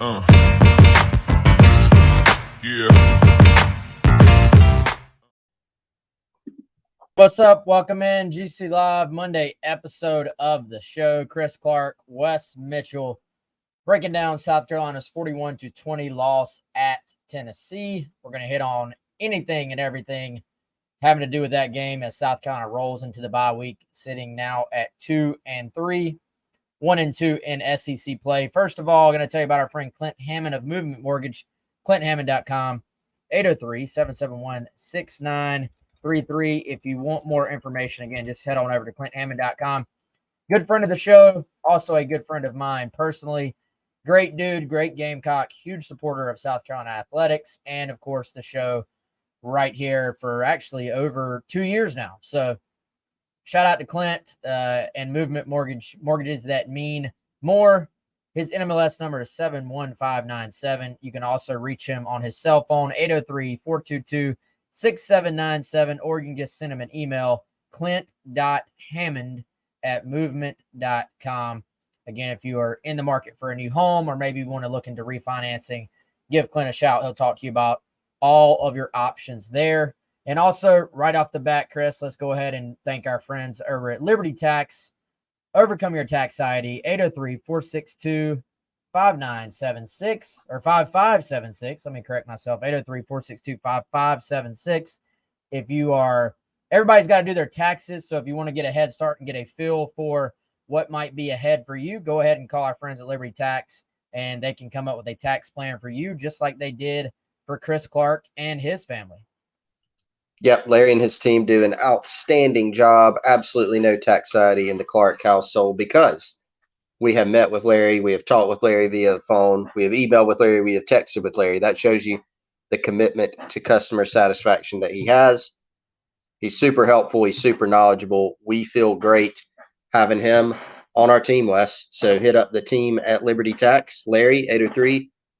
Yeah. What's up? Welcome in GC Live Monday episode of the show. Chris Clark, Wes Mitchell, breaking down South Carolina's 41-20 loss at Tennessee. We're going to hit on anything and everything having to do with that game as South Carolina rolls into the bye week, sitting now at 2-3, 1-2 in SEC play. First of all, I'm going to tell you about our friend Clint Hammond of Movement Mortgage, clint.hammond.com, 803-771-6933. If you want more information, again, just head on over to clint.hammond.com. Good friend of the show, also a good friend of mine personally. Great dude, great Gamecock, huge supporter of South Carolina athletics, and of course the show right here for actually over 2 years now. So shout out to Clint and Movement Mortgages that mean more. His NMLS number is 71597. You can also reach him on his cell phone, 803-422-6797, or you can just send him an email, clint.hammond@movement.com. Again, if you are in the market for a new home or maybe want to look into refinancing, give Clint a shout. He'll talk to you about all of your options there. And also, right off the bat, Chris, let's go ahead and thank our friends over at Liberty Tax. Overcome your tax anxiety, 803-462-5976 or 5576. Let me correct myself, 803-462-5576. If you are, everybody's got to do their taxes. So if you want to get a head start and get a feel for what might be ahead for you, go ahead and call our friends at Liberty Tax, and they can come up with a tax plan for you, just like they did for Chris Clark and his family. Yep, Larry and his team do an outstanding job. Absolutely no tax anxiety in the Clark household because we have met with Larry. We have talked with Larry via phone. We have emailed with Larry. We have texted with Larry. That shows you the commitment to customer satisfaction that he has. He's super helpful. He's super knowledgeable. We feel great having him on our team, Wes. So hit up the team at Liberty Tax, Larry,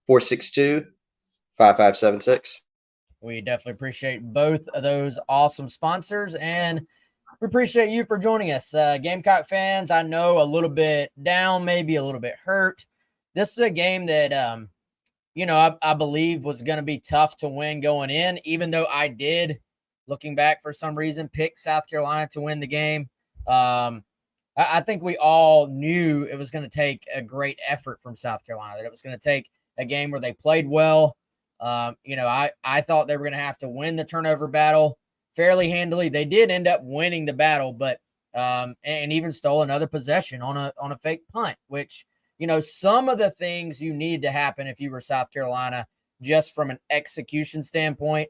803-462-5576. We definitely appreciate both of those awesome sponsors, and we appreciate you for joining us. Gamecock fans, I know a little bit down, maybe a little bit hurt. This is a game that, I believe was going to be tough to win going in, even though I did, looking back for some reason, pick South Carolina to win the game. I think we all knew it was going to take a great effort from South Carolina, that it was going to take a game where they played well. I thought they were going to have to win the turnover battle fairly handily. They did end up winning the battle, but and even stole another possession on a fake punt, which, some of the things you needed to happen if you were South Carolina, just from an execution standpoint,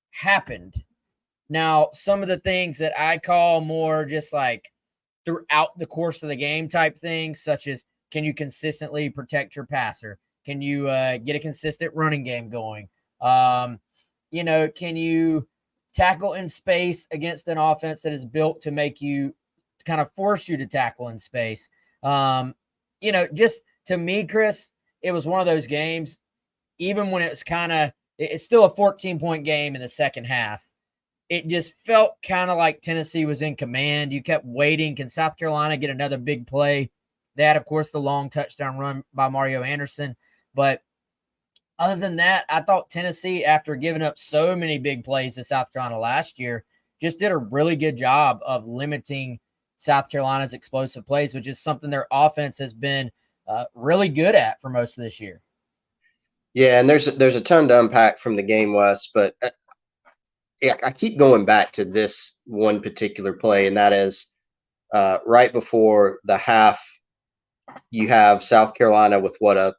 happened. Now, some of the things that I call more just like throughout the course of the game type things, such as, can you consistently protect your passer? Can you get a consistent running game going? Can you tackle in space against an offense that is built to make you kind of force you to tackle in space? Just to me, Chris, it was one of those games, even when it was it's still a 14-point game in the second half. It just felt kind of like Tennessee was in command. You kept waiting. Can South Carolina get another big play? They had, of course, the long touchdown run by Mario Anderson. But other than that, I thought Tennessee, after giving up so many big plays to South Carolina last year, just did a really good job of limiting South Carolina's explosive plays, which is something their offense has been really good at for most of this year. Yeah, and there's a ton to unpack from the game, Wes, but I keep going back to this one particular play, and that is right before the half, you have South Carolina with a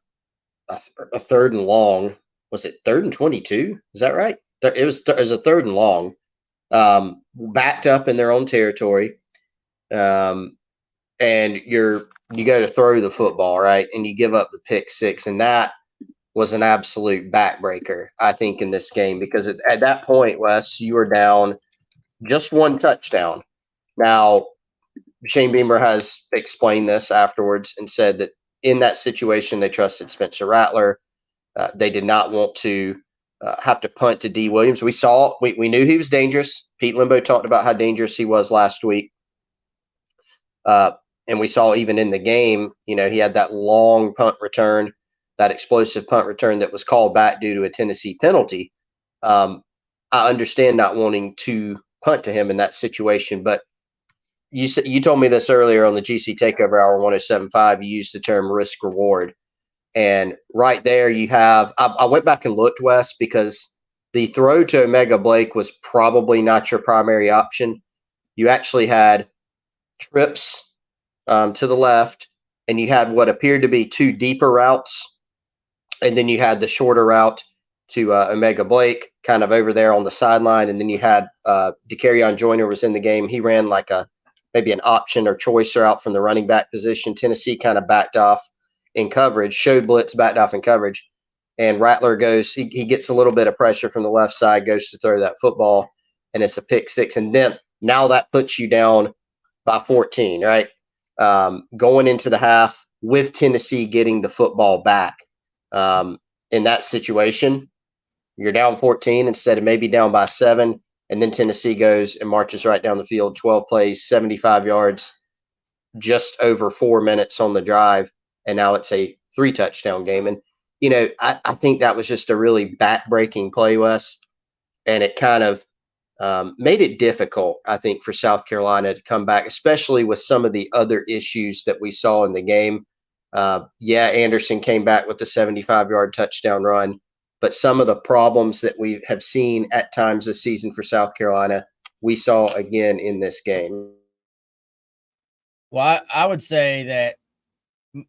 third and long. Was it 3rd and 22? Is that right? It was a 3rd and long, backed up in their own territory. And you go to throw the football, right? And you give up the pick six. And that was an absolute backbreaker, I think, in this game, because at that point, Wes, you were down just one touchdown. Now, Shane Beamer has explained this afterwards and said that in that situation, they trusted Spencer Rattler. They did not want to have to punt to D. Williams. We knew he was dangerous. Pete Limbo talked about how dangerous he was last week. And we saw even in the game, he had that long punt return that explosive punt return that was called back due to a Tennessee penalty. I understand not wanting to punt to him in that situation, but you told me this earlier on the GC Takeover Hour 107.5. You used the term risk reward. And right there you have – I went back and looked, Wes, because the throw to Omega Blake was probably not your primary option. You actually had trips to the left, and you had what appeared to be two deeper routes, and then you had the shorter route to Omega Blake kind of over there on the sideline, and then you had DeCarrion Joyner was in the game. He ran like maybe an option or choice route from the running back position. Tennessee kind of backed off in coverage, showed blitz, backed off in coverage, and Rattler goes, he gets a little bit of pressure from the left side, goes to throw that football, and it's a pick six. And then now that puts you down by 14, right? Going into the half with Tennessee getting the football back. In that situation, you're down 14 instead of maybe down by 7. And then Tennessee goes and marches right down the field, 12 plays, 75 yards, just over 4 minutes on the drive. And now it's a 3-touchdown game. And, I think that was just a really back-breaking play, Wes. And it kind of made it difficult, I think, for South Carolina to come back, especially with some of the other issues that we saw in the game. Anderson came back with the 75-yard touchdown run, but some of the problems that we have seen at times this season for South Carolina, we saw again in this game. Well, I would say that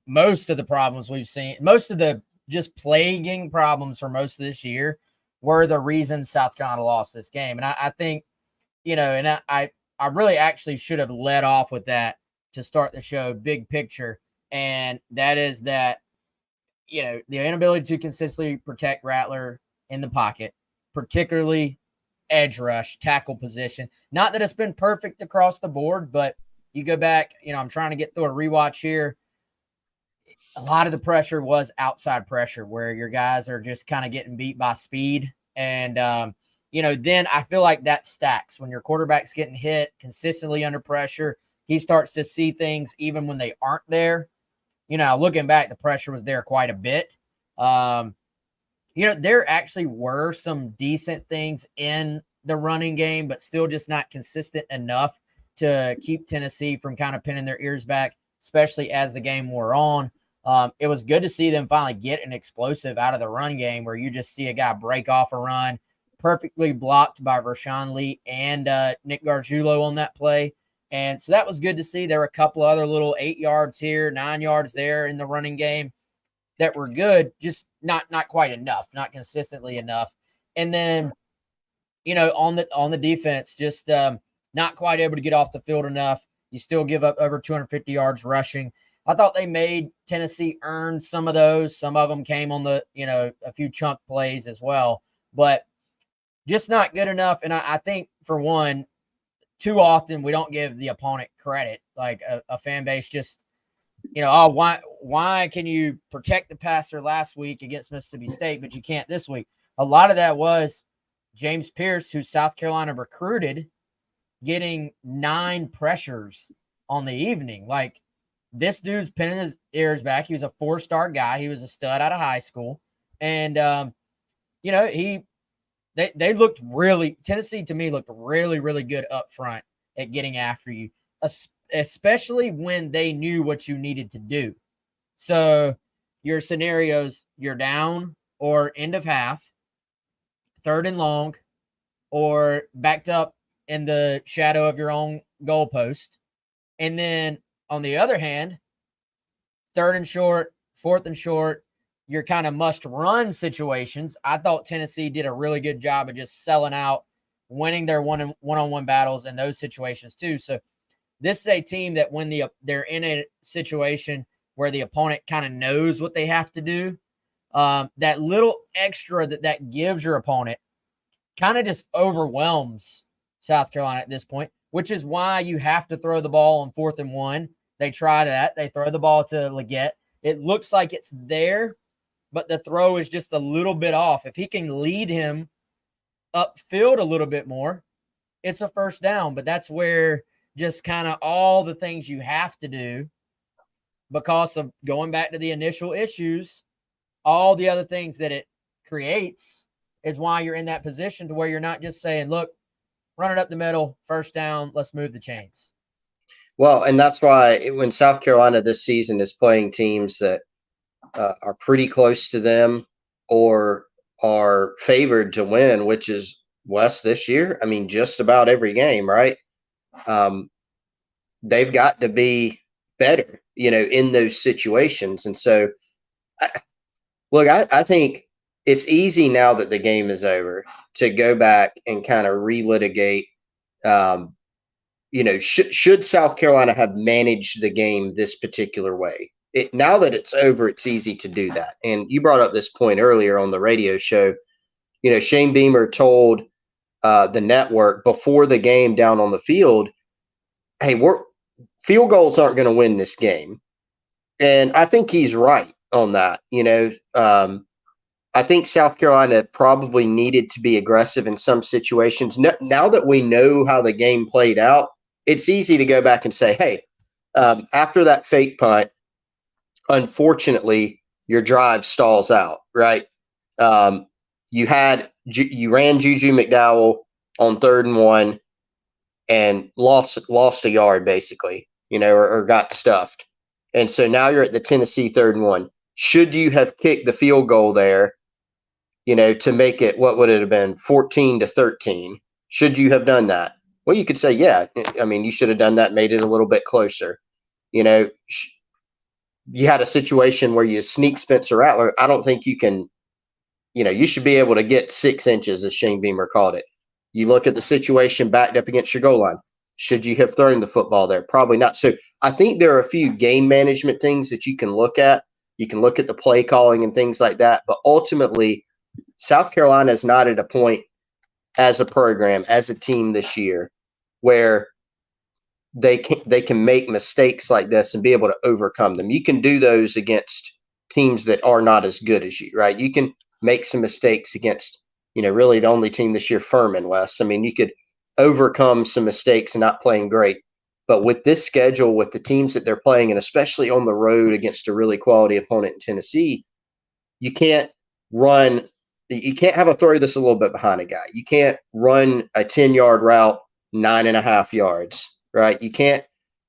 most of the problems we've seen, most of the just plaguing problems for most of this year were the reasons South Carolina lost this game. And I think, and I really actually should have led off with that to start the show, big picture. And that is that, the inability to consistently protect Rattler in the pocket, particularly edge rush, tackle position. Not that it's been perfect across the board, but you go back, I'm trying to get through a rewatch here. A lot of the pressure was outside pressure where your guys are just kind of getting beat by speed. And, then I feel like that stacks when your quarterback's getting hit consistently under pressure. He starts to see things even when they aren't there. Looking back, the pressure was there quite a bit. There actually were some decent things in the running game, but still just not consistent enough to keep Tennessee from kind of pinning their ears back, especially as the game wore on. It was good to see them finally get an explosive out of the run game where you just see a guy break off a run, perfectly blocked by Vershawn Lee and Nick Gargiulo on that play. And so that was good to see. There were a couple of other little 8 yards here, 9 yards there in the running game that were good, just not quite enough, not consistently enough. And then, on the defense, just not quite able to get off the field enough. You still give up over 250 yards rushing. I thought they made Tennessee earn some of those. Some of them came on the, a few chunk plays as well, but just not good enough. And I think, for one, too often we don't give the opponent credit. Like a fan base just, why can you protect the passer last week against Mississippi State, but you can't this week? A lot of that was James Pierce, who South Carolina recruited, getting 9 pressures on the evening. Like, this dude's pinning his ears back. He was a 4-star guy. He was a stud out of high school. And, they looked really – Tennessee, to me, looked really, really good up front at getting after you, especially when they knew what you needed to do. So your scenarios, you're down or end of half, 3rd and long, or backed up in the shadow of your own goalpost. And then on the other hand, 3rd and short, 4th and short, your kind of must-run situations. I thought Tennessee did a really good job of just selling out, winning their one-on-one battles in those situations too. So this is a team that when they're in a situation where the opponent kind of knows what they have to do, that little extra that gives your opponent kind of just overwhelms South Carolina at this point, which is why you have to throw the ball on 4th and 1. They try that. They throw the ball to Luedecke. It looks like it's there, but the throw is just a little bit off. If he can lead him upfield a little bit more, it's a first down. But that's where just kind of all the things you have to do because of going back to the initial issues all the other things that it creates is why you're in that position to where you're not just saying, look, run it up the middle, first down, let's move the chains. Well, and that's why when South Carolina this season is playing teams that are pretty close to them or are favored to win, which is West this year. I mean, just about every game, right? They've got to be better, in those situations. And so, I think it's easy now that the game is over to go back and kind of relitigate. Should South Carolina have managed the game this particular way? Now that it's over, it's easy to do that. And you brought up this point earlier on the radio show. Shane Beamer told the network before the game down on the field, hey, field goals aren't going to win this game. And I think he's right on that. I think South Carolina probably needed to be aggressive in some situations. Now that we know how the game played out, it's easy to go back and say, hey, after that fake punt, unfortunately, your drive stalls out, right? You ran Juju McDowell on 3rd and 1 and lost a yard basically, or got stuffed. And so now you're at the Tennessee 3rd and 1. Should you have kicked the field goal there, to make it, what would it have been, 14-13? Should you have done that? Well, you could say, yeah. I mean, you should have done that, made it a little bit closer. You had a situation where you sneak Spencer Rattler. I don't think you can, you should be able to get 6 inches, as Shane Beamer called it. You look at the situation backed up against your goal line. Should you have thrown the football there? Probably not. So I think there are a few game management things that you can look at. You can look at the play calling and things like that. But ultimately, South Carolina is not at a point as a program, as a team this year, where they can make mistakes like this and be able to overcome them. You can do those against teams that are not as good as you, right? You can make some mistakes against, really the only team this year, Furman, Wes. I mean, you could overcome some mistakes and not playing great. But with this schedule, with the teams that they're playing, and especially on the road against a really quality opponent in Tennessee, you can't have a throw this a little bit behind a guy. You can't run a 10-yard route 9.5 yards, right?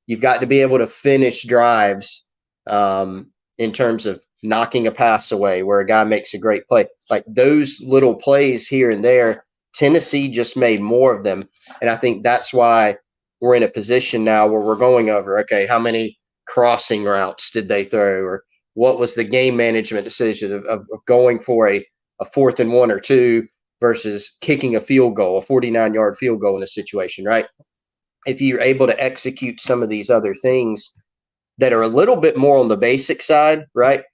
You've got to be able to finish drives in terms of knocking a pass away where a guy makes a great play. Like those little plays here and there, Tennessee just made more of them. And I think that's why we're in a position now where we're going over, okay, how many crossing routes did they throw? Or what was the game management decision of going for a 4th and 1 or 2 versus kicking a field goal, a 49-yard field goal in a situation, right? If you're able to execute some of these other things that are a little bit more on the basic side, right,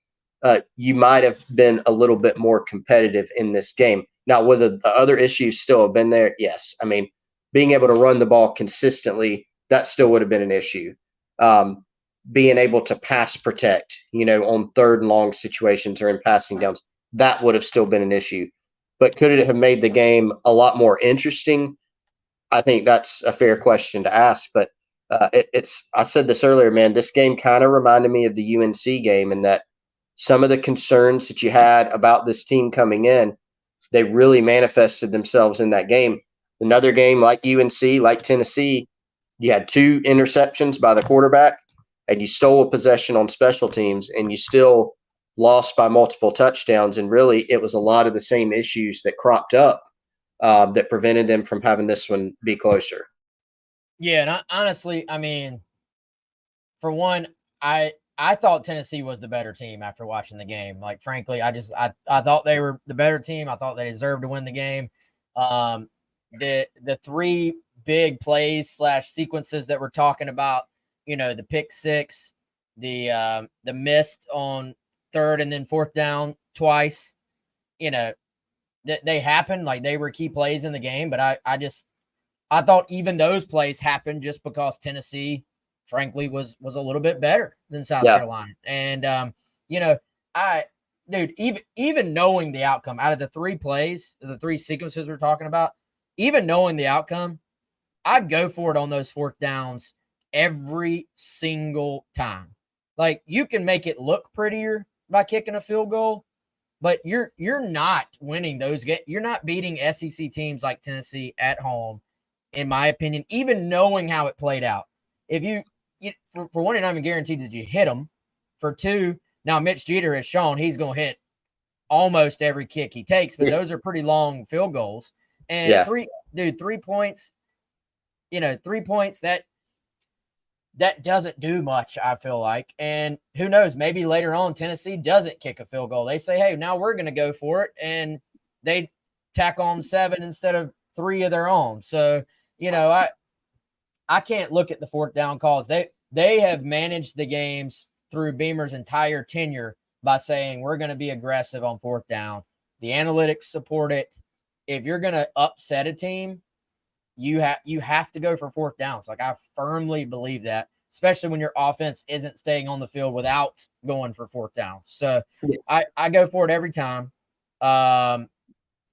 you might have been a little bit more competitive in this game. Now, whether the other issues still have been there, yes. I mean, being able to run the ball consistently, that still would have been an issue. Being able to pass protect, on 3rd and long situations or in passing downs, that would have still been an issue. But could it have made the game a lot more interesting? I think that's a fair question to ask. But I said this earlier, man, this game kind of reminded me of the UNC game in that some of the concerns that you had about this team coming in, they really manifested themselves in that game. Another game like UNC, like Tennessee, you had 2 interceptions by the quarterback, and you stole a possession on special teams, and you still lost by multiple touchdowns. And really, it was a lot of the same issues that cropped up that prevented them from having this one be closer. Yeah, and honestly, I mean, for one, I thought Tennessee was the better team after watching the game. Like, frankly, I thought they were the better team. I thought they deserved to win the game. The 3 big plays / sequences that we're talking about, the pick 6, the missed on 3rd and then 4th down twice, they happened. Like, they were key plays in the game. But I thought even those plays happened just because Tennessee, frankly, was a little bit better than South Carolina. And, even knowing the outcome out of the 3 plays, the 3 sequences we're talking about, even knowing the outcome, I'd go for it on those 4th downs every single time. Like, you can make it look prettier by kicking a field goal, but you're not winning those games. You're not beating SEC teams like Tennessee at home, in my opinion, even knowing how it played out. If you for one, you're not even guaranteed that you hit them. For two, now Mitch Jeter has shown he's going to hit almost every kick he takes, but those are pretty long field goals. And 3 points, 3 points, that doesn't do much, I feel like. And who knows, maybe later on Tennessee doesn't kick a field goal. They say, hey, now we're going to go for it. And they tack on 7 instead of 3 of their own. So, I can't look at the fourth down calls. They have managed the games through Beamer's entire tenure by saying we're going to be aggressive on fourth down. The analytics support it. If you're going to upset a team, you have to go for fourth downs. Like, I firmly believe that, especially when your offense isn't staying on the field without going for fourth downs. So I go for it every time. Now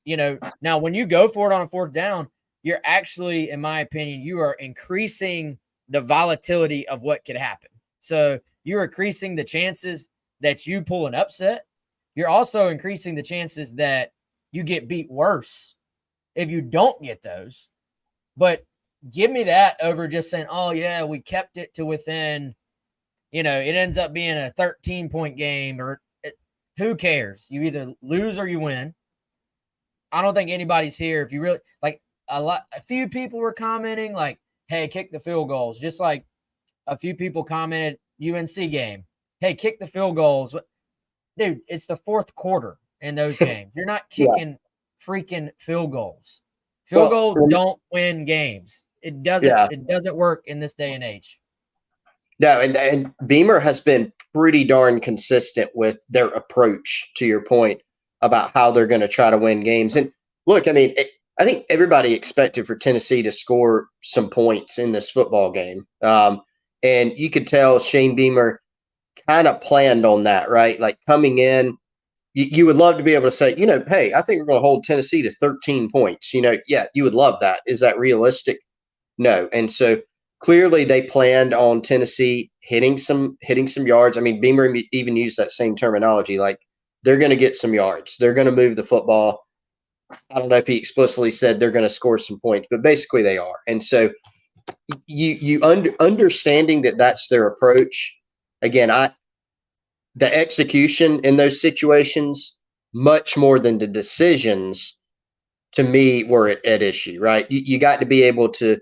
when you go for it on a fourth down, you're actually, in my opinion, you are increasing the volatility of what could happen. So you're increasing the chances that you pull an upset. You're also increasing the chances that you get beat worse if you don't get those. But give me that over just saying, oh, yeah, we kept it to within, it ends up being a 13-point game, or who cares? You either lose or you win. I don't think anybody's here. If you really a few people were commenting like, hey, kick the field goals. Just like a few people commented UNC game. Hey, kick the field goals. Dude, it's the fourth quarter in those games. You're not kicking freaking field goals. Field goals don't win games. It doesn't work in this day and age. No, and Beamer has been pretty darn consistent with their approach, to your point, about how they're going to try to win games. And look, I mean, I think everybody expected for Tennessee to score some points in this football game. And you could tell Shane Beamer kind of planned on that, right? Like, coming in, you would love to be able to say, hey, I think we're going to hold Tennessee to 13 points. Yeah, you would love that. Is that realistic? No. And so clearly they planned on Tennessee hitting some yards. I mean, Beamer even used that same terminology, like, they're going to get some yards. They're going to move the football. I don't know if he explicitly said they're going to score some points, but basically they are. And so understanding that that's their approach. Again, the execution in those situations, much more than the decisions, to me, were at issue, right? You got to be able to,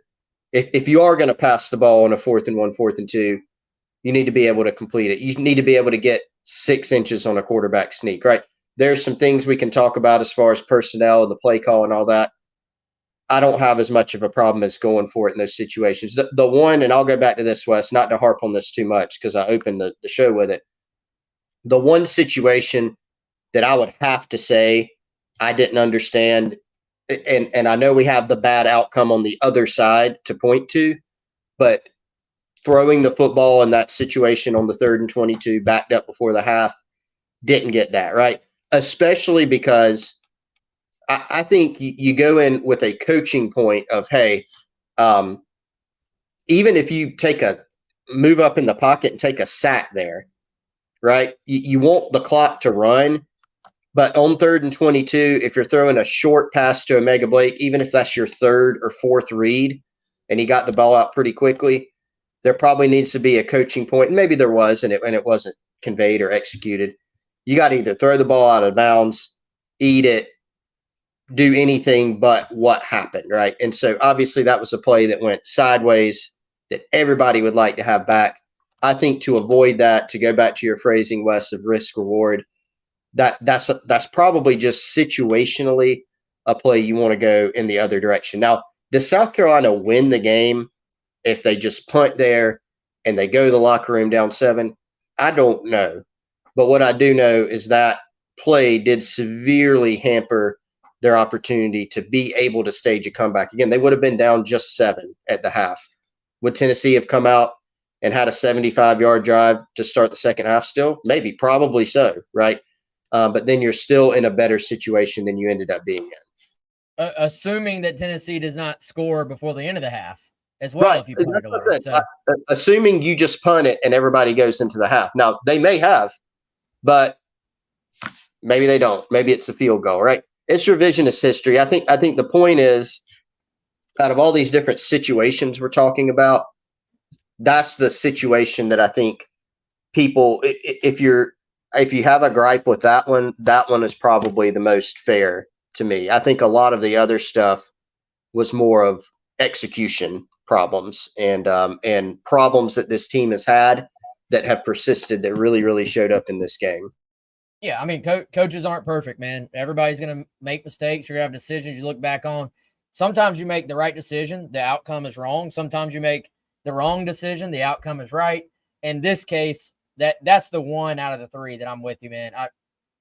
if you are going to pass the ball on a 4th and 1, 4th and 2, you need to be able to complete it. You need to be able to get 6 inches on a quarterback sneak, right? There's some things we can talk about as far as personnel and the play call and all that. I don't have as much of a problem as going for it in those situations. The one, and I'll go back to this, Wes, not to harp on this too much because I opened the show with it. The one situation that I would have to say I didn't understand, and I know we have the bad outcome on the other side to point to, but throwing the football in that situation on the 3rd and 22 backed up before the half, didn't get that, right? Especially because I think you go in with a coaching point of, hey, even if you move up in the pocket and take a sack there, right? You want the clock to run, but on 3rd and 22, if you're throwing a short pass to Omega Blake, even if that's your 3rd or 4th read, and he got the ball out pretty quickly, there probably needs to be a coaching point. And maybe there was, and it wasn't conveyed or executed. You got to either throw the ball out of bounds, eat it, do anything but what happened, right? And so obviously that was a play that went sideways that everybody would like to have back. I think to avoid that, to go back to your phrasing, Wes, of risk reward, that's probably just situationally a play you want to go in the other direction. Now, does South Carolina win the game if they just punt there and they go to the locker room down 7? I don't know. But what I do know is that play did severely hamper their opportunity to be able to stage a comeback. Again, they would have been down just 7 at the half. Would Tennessee have come out and had a 75-yard drive to start the second half still? Maybe, probably so, right? But then you're still in a better situation than you ended up being in. Assuming that Tennessee does not score before the end of the half as well, right. If you punt it away. So. Assuming you just punt it and everybody goes into the half. Now, they may have, but Maybe they don't. Maybe it's a field goal, right? It's revisionist history. I think the point is, out of all these different situations we're talking about, that's the situation that I think people, if you have a gripe with that one is probably the most fair to me. I think a lot of the other stuff was more of execution problems and problems that this team has had that have persisted that really showed up in this game. Yeah, I mean, coaches aren't perfect, man. Everybody's going to make mistakes. You're going to have decisions you look back on. Sometimes you make the right decision, the outcome is wrong. Sometimes you make the wrong decision, the outcome is right. In this case, that's the one out of the three that I'm with you, man.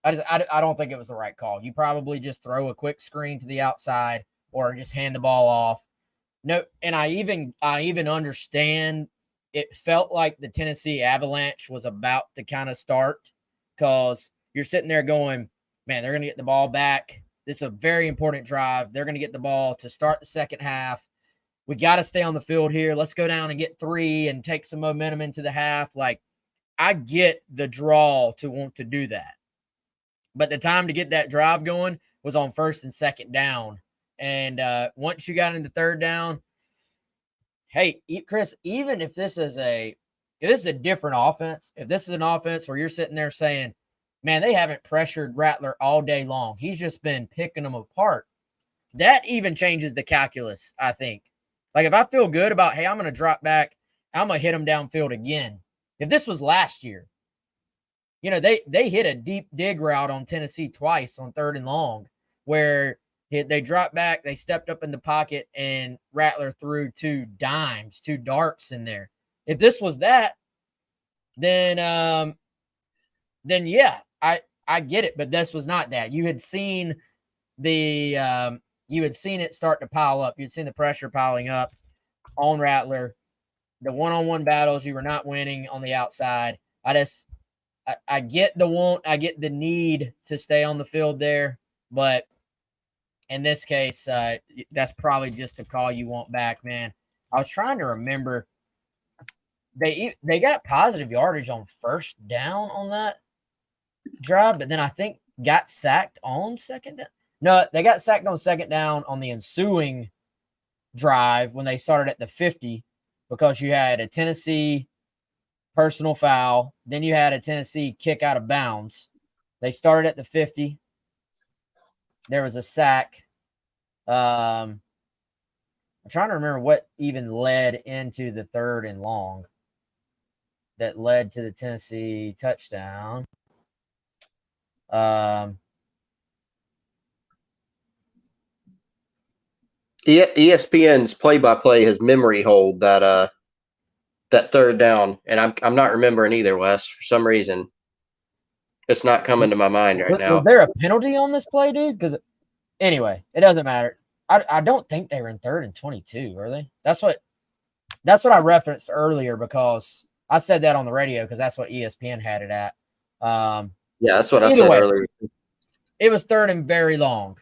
I don't think it was the right call. You probably just throw a quick screen to the outside or just hand the ball off. No, and I even understand it felt like the Tennessee Avalanche was about to kind of start, because you're sitting there going, man, they're going to get the ball back. This is a very important drive. They're going to get the ball to start the second half. We got to stay on the field here. Let's go down and get 3 and take some momentum into the half. Like, I get the draw to want to do that. But the time to get that drive going was on first and second down. And once you got into third down, hey, Chris, even if this is a different offense, if this is an offense where you're sitting there saying, man, they haven't pressured Rattler all day long, he's just been picking them apart, that even changes the calculus, I think. Like, if I feel good about, hey, I'm going to drop back, I'm going to hit him downfield again. If this was last year, you know, they hit a deep dig route on Tennessee twice on 3rd and long, where they dropped back, they stepped up in the pocket, and Rattler threw 2 dimes, 2 darts in there. If this was that, then yeah, I get it. But this was not that. You had seen it start to pile up. You'd seen the pressure piling up on Rattler. The one-on-one battles you were not winning on the outside. I get the want, I get the need to stay on the field there, but in this case, that's probably just a call you want back, man. I was trying to remember. They got positive yardage on first down on that drive, but then I think got sacked on second down. No, they got sacked on second down on the ensuing drive when they started at the 50, because you had a Tennessee personal foul. Then you had a Tennessee kick out of bounds. They started at the 50. There was a sack. I'm trying to remember what even led into the 3rd and long that led to the Tennessee touchdown. ESPN's play-by-play has memory hold that 3rd down, and I'm not remembering either, Wes. For some reason, it's not coming to my mind right now. Was there a penalty on this play, dude? Because anyway, it doesn't matter. I don't think they were in 3rd and 22, were they? That's what I referenced earlier, because I said that on the radio because that's what ESPN had it at. Yeah, that's what I said earlier. It was 3rd and very long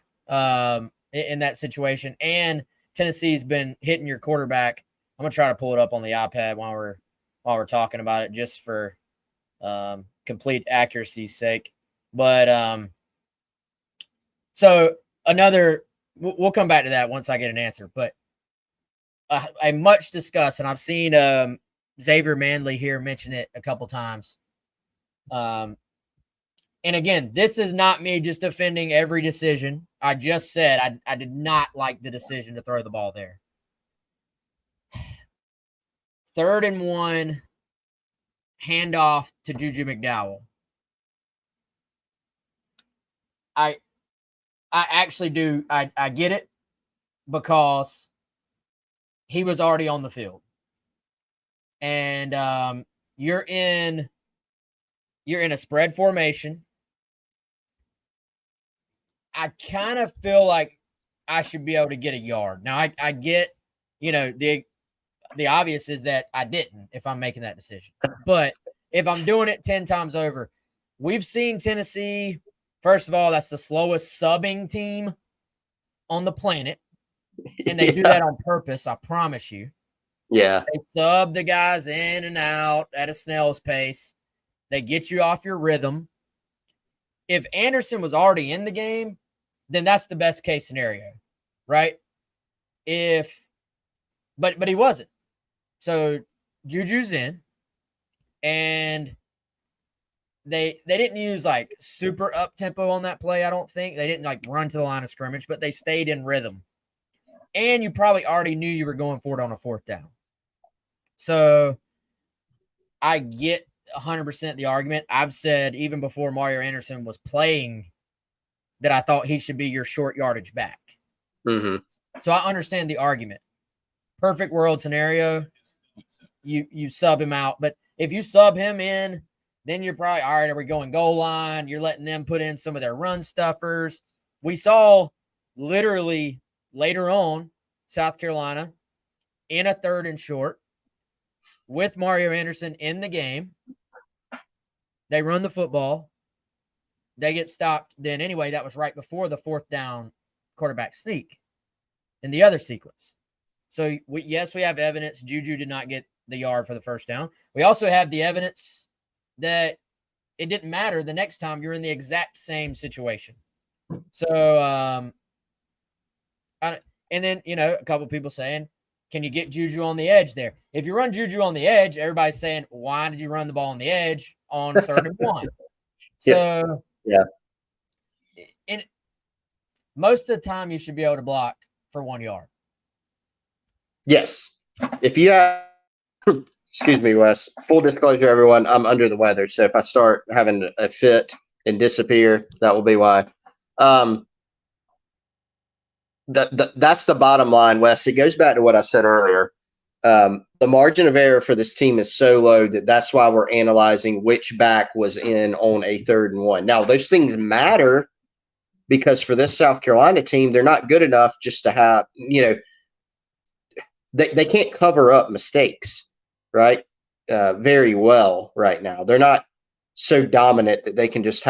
in that situation, and Tennessee's been hitting your quarterback. I'm gonna try to pull it up on the iPad while we're talking about it, just for complete accuracy's sake. But so we'll come back to that once I get an answer. But a much discussed, and I've seen Xavier Manley here mention it a couple times. And again, this is not me just defending every decision. I just said I did not like the decision to throw the ball there. 3rd and 1, handoff to Juju McDowell. I actually do. I get it, because he was already on the field, and you're in a spread formation. I kind of feel like I should be able to get a yard. Now, I get, the obvious is that I didn't if I'm making that decision. But if I'm doing it 10 times over, we've seen Tennessee, first of all, that's the slowest subbing team on the planet. And they do that on purpose, I promise you. Yeah. They sub the guys in and out at a snail's pace. They get you off your rhythm. if Anderson was already in the game, then that's the best case scenario, right? But he wasn't. So Juju's in, and they didn't use like super up tempo on that play. I don't think they didn't like run to the line of scrimmage, but they stayed in rhythm. And you probably already knew you were going for it on a 4th down. So I get 100% the argument. I've said even before Mario Anderson was playing that I thought he should be your short yardage back. Mm-hmm. So I understand the argument. Perfect world scenario, you sub him out. But if you sub him in, then you're probably, all right, are we going goal line? You're letting them put in some of their run stuffers. We saw literally later on South Carolina in a 3rd and short with Mario Anderson in the game. They run the football. They get stopped. Then anyway, that was right before the 4th down quarterback sneak in the other sequence. So we have evidence Juju did not get the yard for the 1st down. We also have the evidence that it didn't matter the next time you're in the exact same situation. So, and then, a couple people saying, can you get Juju on the edge there? If you run Juju on the edge, everybody's saying, why did you run the ball on the edge on 3rd and 1? So, yeah. And most of the time you should be able to block for 1 yard. Yes. If you have, excuse me, Wes, full disclosure, everyone, I'm under the weather. So if I start having a fit and disappear, that will be why. That's the bottom line, Wes. It goes back to what I said earlier. The margin of error for this team is so low that's why we're analyzing which back was in on a 3rd and 1. Now, those things matter because for this South Carolina team, they're not good enough just to have, they can't cover up mistakes, right? Very well right now. They're not so dominant that they can just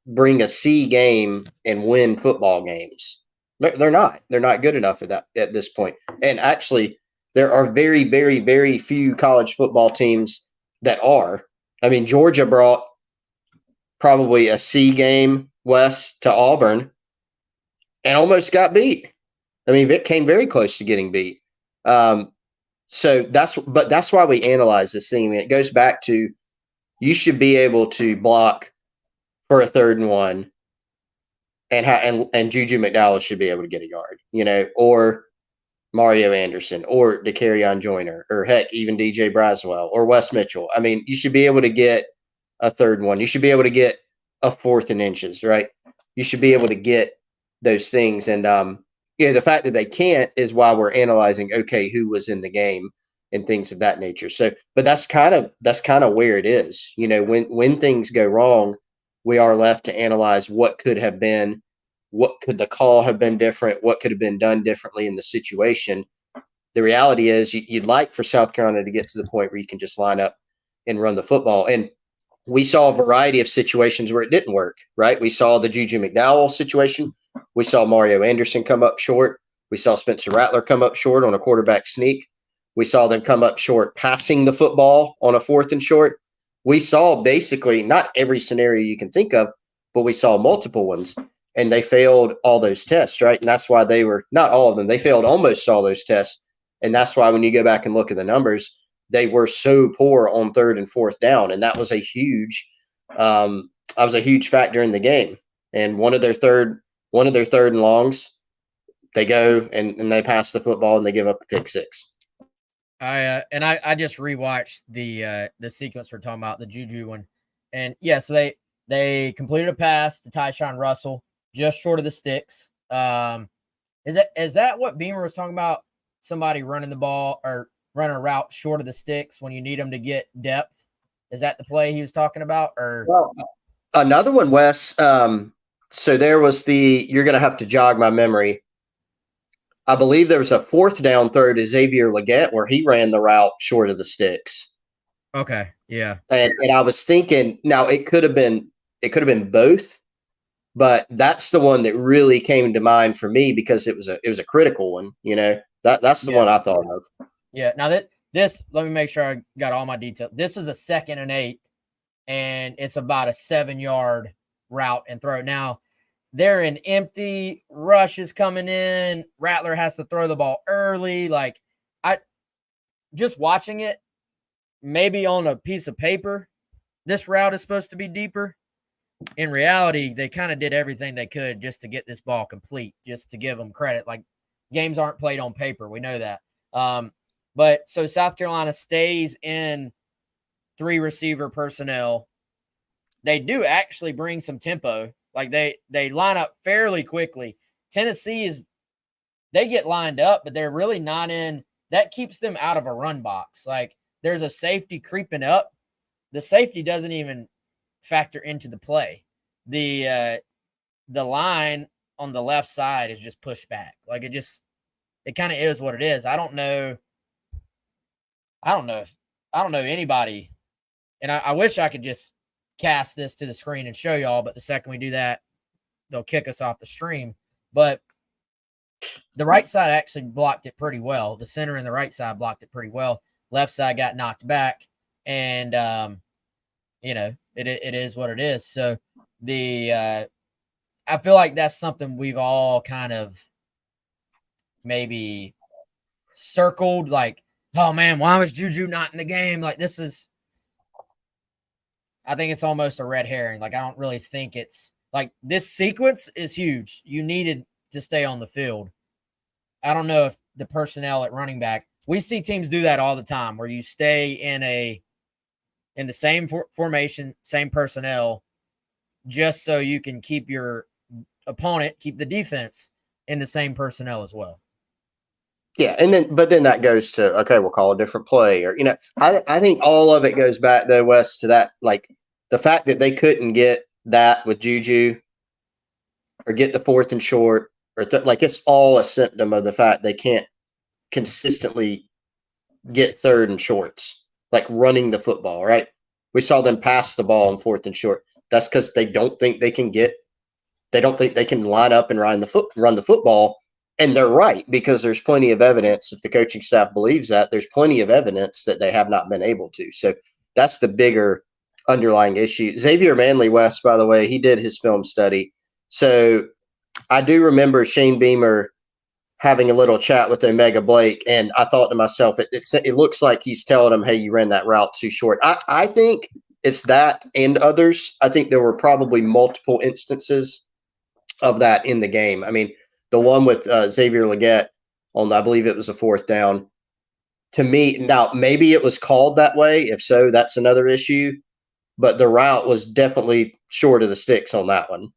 bring a C game and win football games. They're not. They're not good enough at this point. And actually, there are very, very, very few college football teams that are. I mean, Georgia brought probably a C game west to Auburn and almost got beat. I mean, it came very close to getting beat. So that's why we analyze this thing. It goes back to you should be able to block for a 3rd and 1, and Juju McDowell should be able to get a yard, or Mario Anderson, or DeCarrion Joyner, or heck, even DJ Braswell or Wes Mitchell. I mean, you should be able to get a 3rd and 1. You should be able to get a 4th and inches, right? You should be able to get those things. And the fact that they can't is why we're analyzing, okay, who was in the game and things of that nature. So, but that's kind of where it is. When things go wrong, we are left to analyze what could have been, what could the call have been different, what could have been done differently in the situation. The reality is you'd like for South Carolina to get to the point where you can just line up and run the football. And we saw a variety of situations where it didn't work, right? We saw the Juju McDowell situation. We saw Mario Anderson come up short. We saw Spencer Rattler come up short on a quarterback sneak. We saw them come up short passing the football on a 4th and short. We saw basically not every scenario you can think of, but we saw multiple ones, and they failed all those tests, right? And that's why they were, not all of them, they failed almost all those tests. And that's why when you go back and look at the numbers, they were so poor on 3rd and 4th down. And that was a huge factor in the game. And one of their third and longs, they go and they pass the football and they give up a pick 6. I just rewatched the sequence we're talking about, the Juju one, and so they completed a pass to Tyshawn Russell just short of the sticks. Is that what Beamer was talking about? Somebody running the ball or running a route short of the sticks when you need them to get depth? Is that the play he was talking about? Or another one, Wes? So there was you're going to have to jog my memory. I believe there was a 4th down throw to Xavier Leggett where he ran the route short of the sticks. Okay, yeah. And I was thinking, now it could have been both, but that's the one that really came to mind for me because it was a critical one. That's the one I thought of. Yeah. Now this, let me make sure I got all my details. This is a 2nd and 8, and it's about a 7-yard route and throw. Now, they're in empty, rush is coming in, Rattler has to throw the ball early. Like, I just watching it, maybe on a piece of paper, this route is supposed to be deeper. In reality, they kind of did everything they could just to get this ball complete, just to give them credit. Like, games aren't played on paper. We know that. But so South Carolina stays in 3 receiver personnel. They do actually bring some tempo. Like, they line up fairly quickly. Tennessee they get lined up, but they're really not in. That keeps them out of a run box. Like, there's a safety creeping up. The safety doesn't even factor into the play. The line on the left side is just pushed back. Like, it kind of is what it is. I don't know anybody, and I wish I could just cast this to the screen and show y'all, but the second we do that, they'll kick us off the stream. But the right side actually blocked it pretty well. The center and the right side blocked it pretty well. Left side got knocked back, and it is what it is. So I feel like that's something we've all kind of maybe circled, like, oh man, why was Juju not in the game? Like, I think it's almost a red herring. Like, I don't really think it's like, this sequence is huge. You needed to stay on the field. I don't know if the personnel at running back, we see teams do that all the time, where you stay in the same formation, same personnel, just so you can keep your opponent, keep the defense in the same personnel as well. Yeah, but then that goes to, okay, we'll call a different play, or I think all of it goes back though, Wes, to that, like, the fact that they couldn't get that with Juju, or get the 4th and short, or like, it's all a symptom of the fact they can't consistently get 3rd and shorts, like running the football. Right? We saw them pass the ball on 4th and short. That's because they don't think they can line up and run the football. And they're right, because there's plenty of evidence. If the coaching staff believes that, there's plenty of evidence that they have not been able to. So that's the bigger underlying issue. Xavier Manley West, by the way, he did his film study. So I do remember Shane Beamer having a little chat with Omega Blake, and I thought to myself, it looks like he's telling him, hey, you ran that route too short. I think it's that and others. I think there were probably multiple instances of that in the game. I mean, the one with Xavier Luedecke on, I believe it was a 4th down. To me, now, maybe it was called that way. If so, that's another issue. But the route was definitely short of the sticks on that one.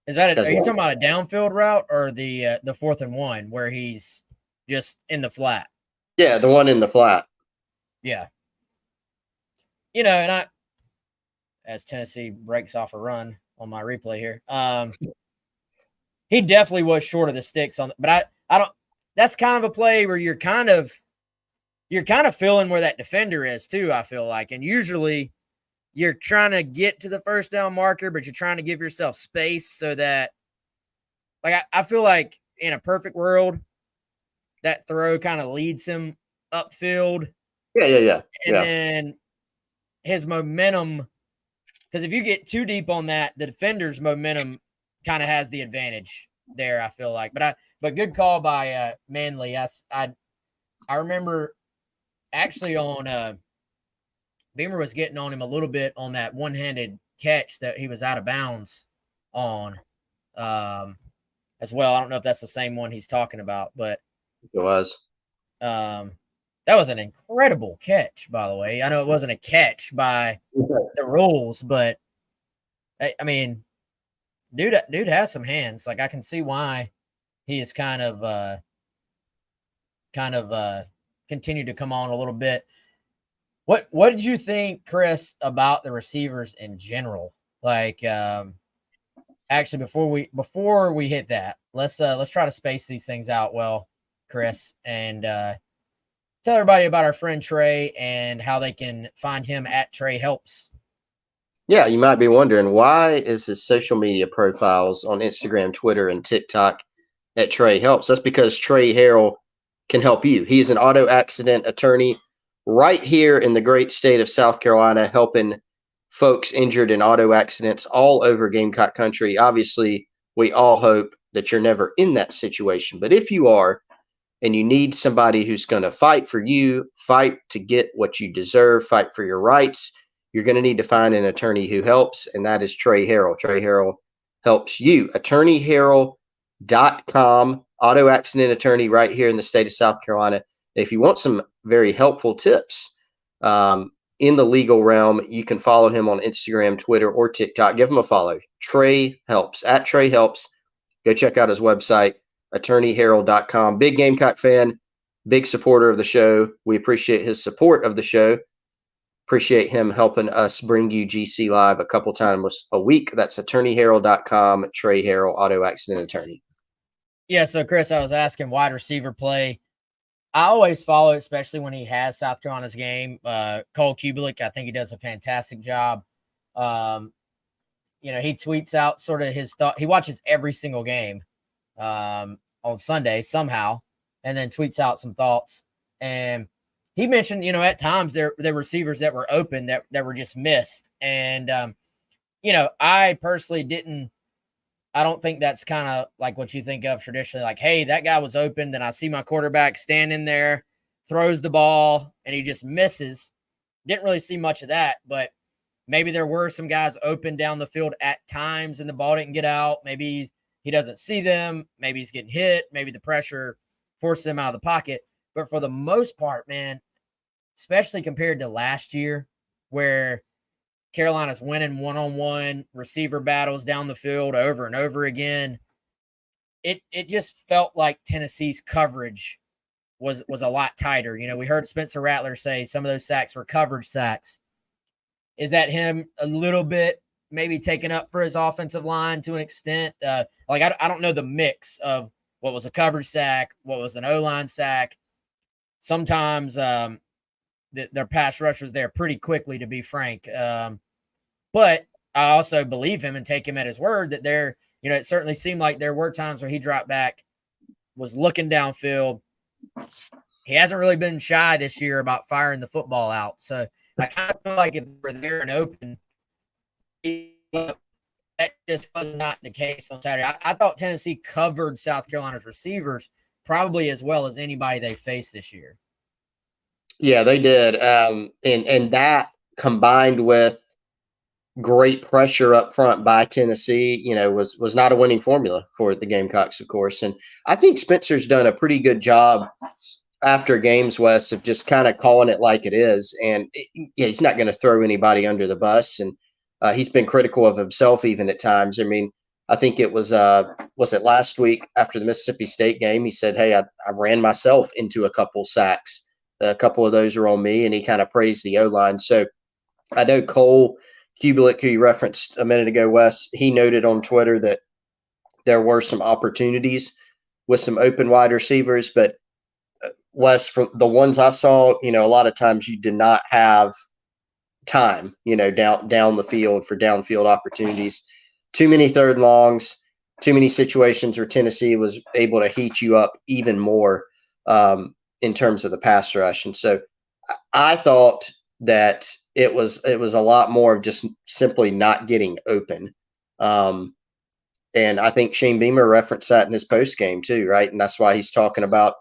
Are you talking about a downfield route, or the 4th and 1 where he's just in the flat? Yeah, the one in the flat. Yeah. And as Tennessee breaks off a run on my replay here, he definitely was short of the sticks on, but I don't. That's kind of a play where you're kind of feeling where that defender is too. I feel like, and usually you're trying to get to the 1st down marker, but you're trying to give yourself space so that, like, I feel like in a perfect world, that throw kind of leads him upfield. Yeah. And then his momentum, because if you get too deep on that, the defender's momentum kind of has the advantage there, I feel like. But good call by Manley. I remember actually on Beamer was getting on him a little bit on that one-handed catch that he was out of bounds on as well. I don't know if that's the same one he's talking about, but it was. That was an incredible catch, by the way. I know it wasn't a catch by the rules, but I mean, dude has some hands. Like, I can see why he is kind of continued to come on a little bit. What did you think, Chris, about the receivers in general? Like, actually, before we hit that, let's try to space these things out well, Chris, and tell everybody about our friend Trey and how they can find him at Trey Helps. Yeah, you might be wondering, why is his social media profiles on Instagram, Twitter, and TikTok at Trey Helps? That's because Trey Harrell can help you. He's an auto accident attorney right here in the great state of South Carolina, helping folks injured in auto accidents all over Gamecock country. Obviously, we all hope that you're never in that situation. But if you are, and you need somebody who's going to fight for you, fight to get what you deserve, fight for your rights, you're going to need to find an attorney who helps, and that is Trey Harrell. Trey Harrell helps you. AttorneyHarrell.com, auto accident attorney right here in the state of South Carolina. And if you want some very helpful tips in the legal realm, you can follow him on Instagram, Twitter, or TikTok. Give him a follow. Trey Helps, at Trey Helps. Go check out his website, AttorneyHarrell.com. Big Gamecock fan, big supporter of the show. We appreciate his support of the show. Appreciate him helping us bring you GC Live a couple times a week. That's AttorneyHarrell.com, Trey Harrell, auto accident attorney. Yeah, so Chris, I was asking wide receiver play. I always follow it, especially when he has South Carolina's game. Cole Kubelik, I think he does a fantastic job. He tweets out sort of his thought. He watches every single game on Sunday somehow, and then tweets out some thoughts. And he mentioned, at times there were receivers that were open that were just missed. And, I personally I don't think that's kind of like what you think of traditionally, like, hey, that guy was open. Then I see my quarterback standing there, throws the ball, and he just misses. Didn't really see much of that, but maybe there were some guys open down the field at times and the ball didn't get out. Maybe he doesn't see them. Maybe he's getting hit. Maybe the pressure forces him out of the pocket. But for the most part, man, especially compared to last year where Carolina's winning one-on-one receiver battles down the field over and over again, it just felt like Tennessee's coverage was a lot tighter. We heard Spencer Rattler say some of those sacks were coverage sacks. Is that him a little bit maybe taken up for his offensive line to an extent? I don't know the mix of what was a coverage sack, what was an O-line sack. Sometimes their pass rush was there pretty quickly, to be frank. But I also believe him and take him at his word that it certainly seemed like there were times where he dropped back, was looking downfield. He hasn't really been shy this year about firing the football out. So I kind of feel like if we're there and open, that just was not the case on Saturday. I thought Tennessee covered South Carolina's receivers probably as well as anybody they faced this year. Yeah, they did. And that combined with great pressure up front by Tennessee, was not a winning formula for the Gamecocks, of course. And I think Spencer's done a pretty good job after games, Wes, of just kind of calling it like it is. And he's not going to throw anybody under the bus. And he's been critical of himself even at times. I mean, I think it was it last week after the Mississippi State game? He said, hey, I ran myself into a couple sacks. A couple of those are on me, and he kind of praised the O-line. So I know Cole Kubelik, who you referenced a minute ago, Wes, he noted on Twitter that there were some opportunities with some open wide receivers. But, Wes, for the ones I saw, a lot of times you did not have time, down the field for downfield opportunities. Too many third longs, too many situations where Tennessee was able to heat you up even more in terms of the pass rush. And so I thought that it was a lot more of just simply not getting open. And I think Shane Beamer referenced that in his post game too, right? And that's why he's talking about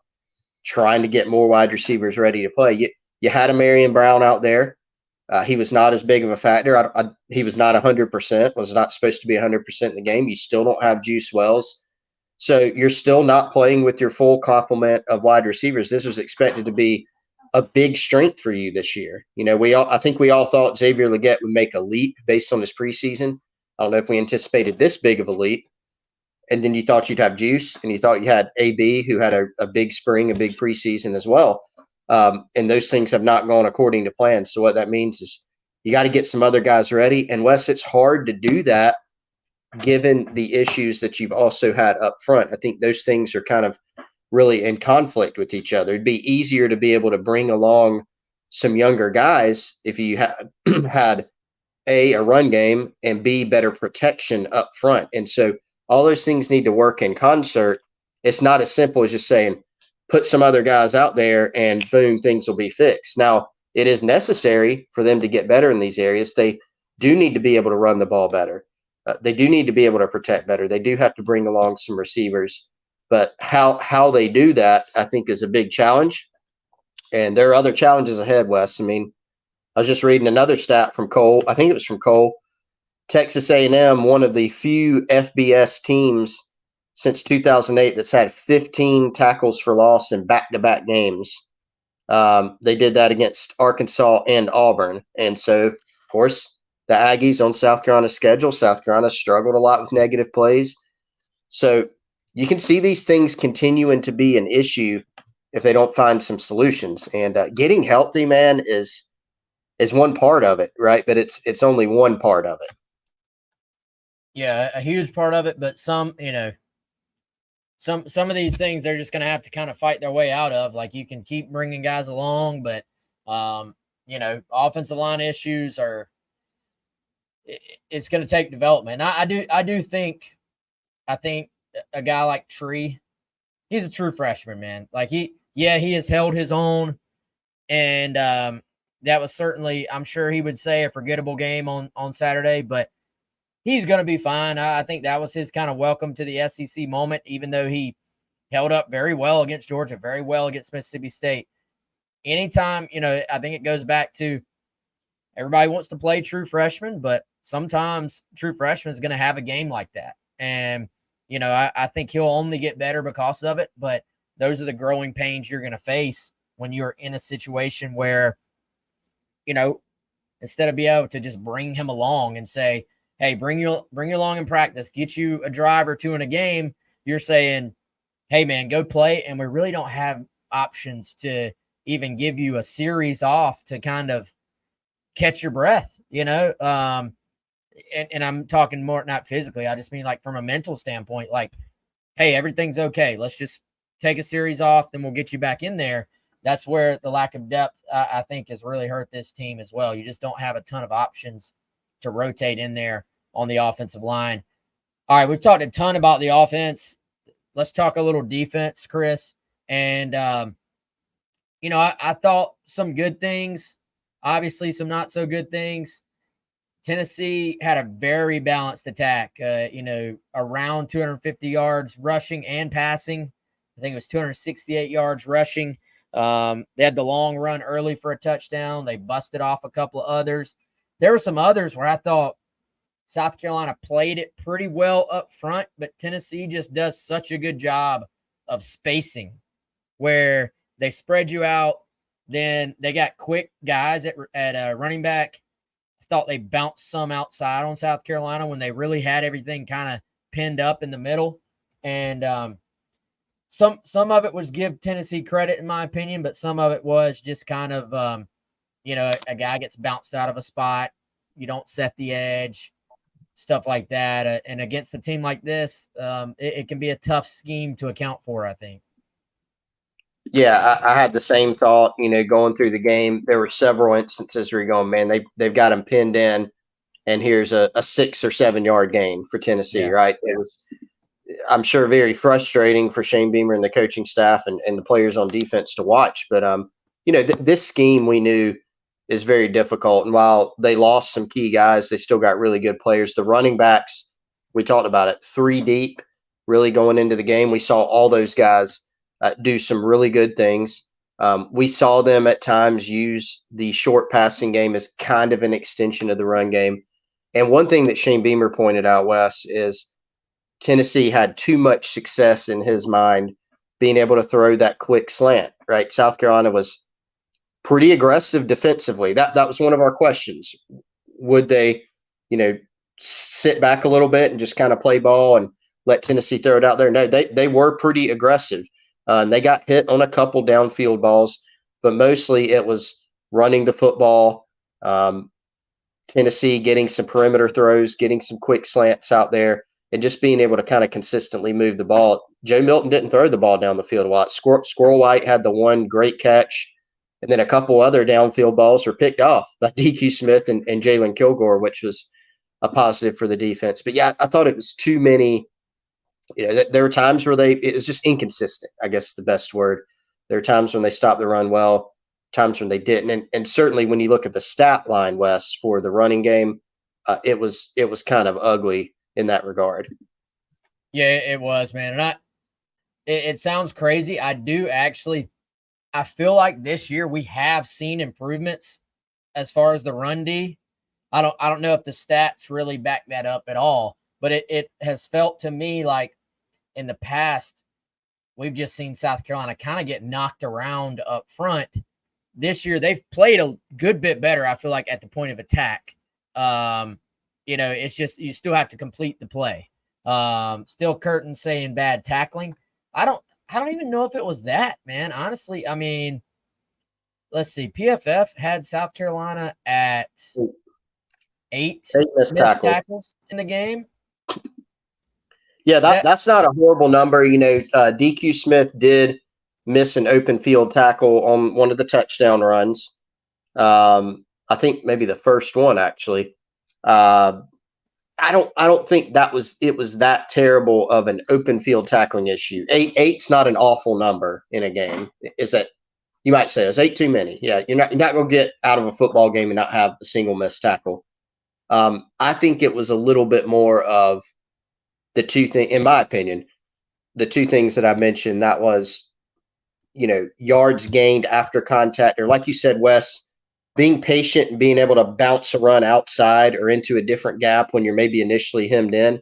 trying to get more wide receivers ready to play. You had a Marion Brown out there. He was not as big of a factor. He was not 100%, was not supposed to be 100% in the game. You still don't have Juice Wells. So you're still not playing with your full complement of wide receivers. This was expected to be a big strength for you this year. I think we all thought Xavier Luedecke would make a leap based on his preseason. I don't know if we anticipated this big of a leap. And then you thought you'd have Juice, and you thought you had AB, who had a big spring, a big preseason as well. And those things have not gone according to plan. So what that means is you got to get some other guys ready. And Wes, it's hard to do that given the issues that you've also had up front. I think those things are kind of really in conflict with each other. It'd be easier to be able to bring along some younger guys if you had A, a run game, and B, better protection up front. And so all those things need to work in concert. It's not as simple as just saying, put some other guys out there and boom, things will be fixed. Now, it is necessary for them to get better in these areas. They do need to be able to run the ball better. They do need to be able to protect better. They do have to bring along some receivers. But how they do that, I think, is a big challenge. And there are other challenges ahead, Wes. I mean, I was just reading another stat from Cole. I think it was from Cole. Texas A&M, one of the few FBS teams since 2008 that's had 15 tackles for loss in back-to-back games. They did that against Arkansas and Auburn. And so, of course, the Aggies on South Carolina's schedule. South Carolina struggled a lot with negative plays. So you can see these things continuing to be an issue if they don't find some solutions. And getting healthy, man, is one part of it, right? But it's only one part of it. Yeah, a huge part of it, but some of these things they're just going to have to kind of fight their way out of. Like, you can keep bringing guys along, but offensive line issues it's going to take development. I think a guy like Tree, he's a true freshman, man. Like, he has held his own, and that was certainly, I'm sure he would say, a forgettable game on Saturday, but he's going to be fine. I think that was his kind of welcome to the SEC moment, even though he held up very well against Georgia, very well against Mississippi State. Anytime, I think it goes back to everybody wants to play true freshmen, but sometimes true freshman is going to have a game like that. And, I think he'll only get better because of it, but those are the growing pains you're going to face when you're in a situation where, instead of being able to just bring him along and say, hey, bring you along in practice, get you a drive or two in a game, you're saying, hey, man, go play. And we really don't have options to even give you a series off to kind of catch your breath, and I'm talking more, not physically. I just mean like from a mental standpoint, like, hey, everything's okay. Let's just take a series off, then we'll get you back in there. That's where the lack of depth, I think, has really hurt this team as well. You just don't have a ton of options to rotate in there on the offensive line. All right, we've talked a ton about the offense. Let's talk a little defense, Chris. And, I thought some good things, obviously some not so good things. Tennessee had a very balanced attack, around 250 yards rushing and passing. I think it was 268 yards rushing. They had the long run early for a touchdown. They busted off a couple of others. There were some others where I thought South Carolina played it pretty well up front, but Tennessee just does such a good job of spacing where they spread you out. Then they got quick guys at running back. I thought they bounced some outside on South Carolina when they really had everything kind of pinned up in the middle. And some of it was give Tennessee credit, in my opinion, but some of it was just kind of, a guy gets bounced out of a spot. You don't set the edge, stuff like that. And against a team like this, it can be a tough scheme to account for, I think. Yeah, I had the same thought, going through the game. There were several instances where you're going, man, they've got him pinned in, and here's a 6 or 7 yard gain for Tennessee, right? It was, I'm sure, very frustrating for Shane Beamer and the coaching staff and the players on defense to watch. But, this scheme we knew is very difficult. And while they lost some key guys, they still got really good players. The running backs, we talked about it, 3 deep, really going into the game. We saw all those guys do some really good things. We saw them at times use the short passing game as kind of an extension of the run game. And one thing that Shane Beamer pointed out, Wes, is Tennessee had too much success in his mind being able to throw that quick slant, right? South Carolina was pretty aggressive defensively. That was one of our questions. Would they, sit back a little bit and just kind of play ball and let Tennessee throw it out there? No, they were pretty aggressive. And they got hit on a couple downfield balls, but mostly it was running the football. Tennessee getting some perimeter throws, getting some quick slants out there, and just being able to kind of consistently move the ball. Joe Milton didn't throw the ball down the field a lot. Squirrel White had the one great catch, and then a couple other downfield balls were picked off by DQ Smith and Jalen Kilgore, which was a positive for the defense. But, yeah, I thought it was too many. There were times where it was just inconsistent, I guess is the best word. There are times when they stopped the run well, times when they didn't. And certainly when you look at the stat line, Wes, for the running game, it was kind of ugly in that regard. Yeah, it was, man. And it sounds crazy. I feel like this year we have seen improvements as far as the run D. I don't know if the stats really back that up at all, but it has felt to me like in the past we've just seen South Carolina kind of get knocked around up front. This year they've played a good bit better, I feel like, at the point of attack. It's just you still have to complete the play. Still Curtin saying bad tackling. I don't even know if it was that, man. Honestly, I mean, let's see. PFF had South Carolina at 8 missed tackles in the game. Yeah, that's not a horrible number. DQ Smith did miss an open field tackle on one of the touchdown runs. I think maybe the first one, actually. I don't think it was that terrible of an open field tackling issue. Eight's not an awful number in a game. Is that, you might say, is 8 too many? Yeah, you're not going to get out of a football game and not have a single missed tackle. I think it was a little bit more of the two things, in my opinion, the two things that I mentioned. That was, yards gained after contact, or like you said, Wes, being patient and being able to bounce a run outside or into a different gap when you're maybe initially hemmed in.